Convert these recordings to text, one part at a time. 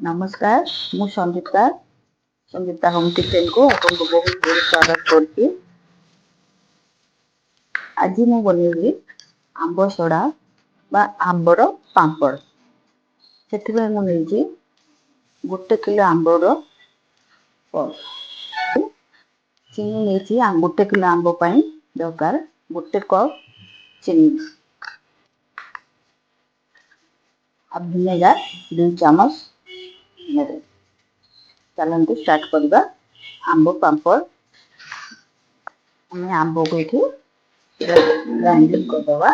नमस्कार मु Sangeeta home kitchen को आपको बहुत बहुत स्वागत करती। आज मु बनैली आंब सड़ा बा आंबर पांपड़। से मुझे 1 किलो आंबर चीनी नहीं 1 किलो आंब दरकार 1 कप चीनी अब विनेगार 2 चामच नेबे। चलते स्टार्ट करवा आंब पांपड़। हमें आंब को ये ग्राइंडिंग करदवा।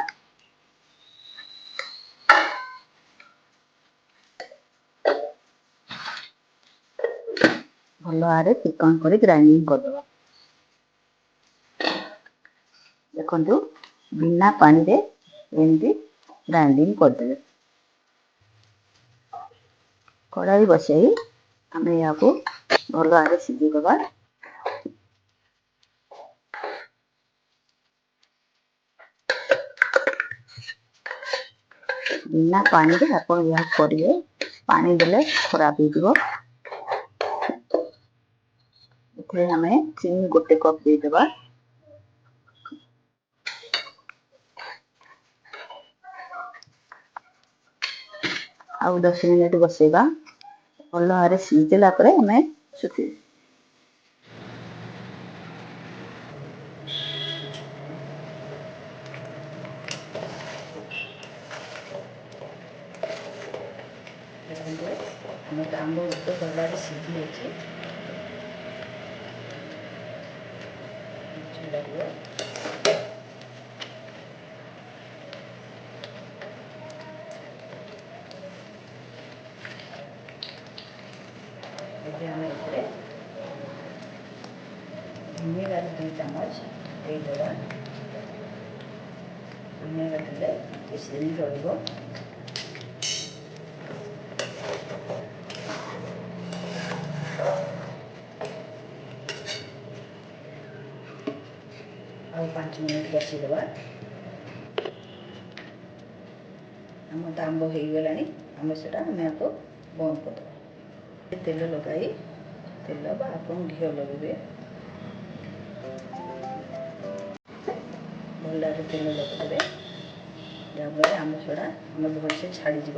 भल भाव चिकन कर ग्राइंडिंग करदवा। देखो बिना पानी रे एमती ग्राइंडिंग करदे। कड़ाई बसई आम या भल भाव सीझेदवा। बिना पानी रे आपण या करिए पानी देले खराब हो। हमें चीनी 1 कप देदेबा। आउ 10 मिनिट बसेगा। भल भाव सीझला हमें सुखे आंब भल सीझी विनेगार 2 चामच देदेवा। विनेगार देले बेसी दिन रहिबो। और 5 मिनट बसीदेवा। आम तो आंब हो गला आम से आपको बंद करदे। तेल लगाई तेल आप घी लगे भल तेल लगेदे जहाँफल आम सड़ा आम भलसे छाड़ीज।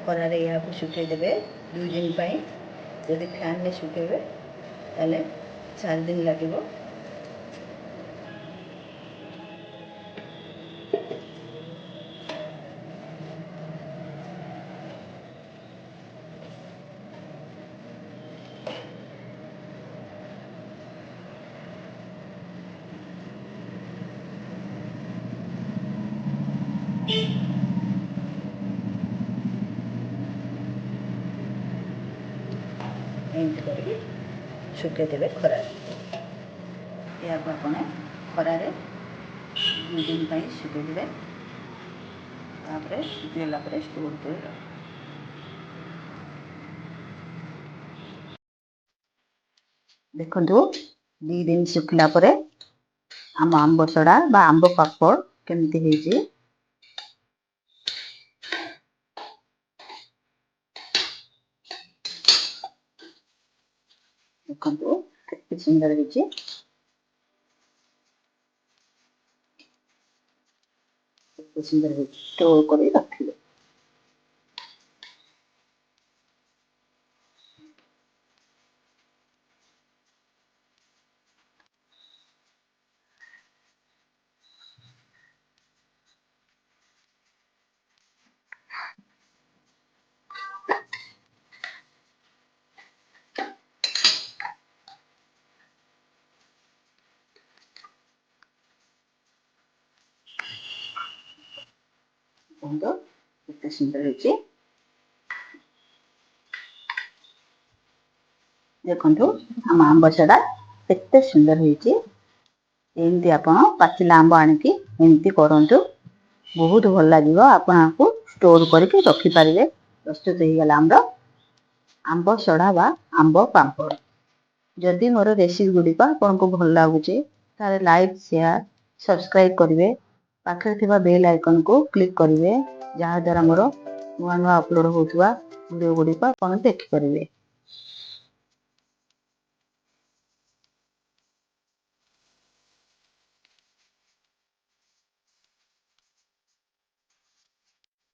खरार या सुखेदेवे 2 दिन जदि फैन में सुखेबे ताले 4 दिन लगे। एमती करके सुखेदेवे खरार या खरार 2 दिन सुखेदेवे। सुखेला स्टोर कर देखो 2 दिन सुखला आम आंब सड़ा बा आंब पापड़ केमती है। देखो केते सुंदर है। सुंदर है स्टोर कर रखिए। केते सुंदर है। देखो आम आंब सड़ा केते सुंदर होती। आप पाचिला आंब आणिकी एमती करूँ बहुत भल लगे। आपको स्टोर करके रखिपारे। ପ୍ରସ୍ତୁତ ହେଇଗଲା ଆମର ଆମ୍ବ ସଢ଼ା ବା ଆମ୍ବ ପାମ୍ପଡ଼। ଯଦି ମୋର ରେସିପି ଗୁଡ଼ିକ ଆପଣଙ୍କୁ ଭଲ ଲାଗୁଛି ତାହେଲେ ଲାଇକ୍, ସେୟାର, ସବସ୍କ୍ରାଇବ୍ କରିବେ। ପାଖରେ ଥିବା ବେଲ୍ ଆଇକନ୍କୁ କ୍ଲିକ୍ କରିବେ, ଯାହାଦ୍ୱାରା ମୋର ନୂଆ ନୂଆ ଅପଲୋଡ଼ ହେଉଥିବା ଭିଡ଼ିଓ ଗୁଡ଼ିକ ଆପଣ ଦେଖିପାରିବେ।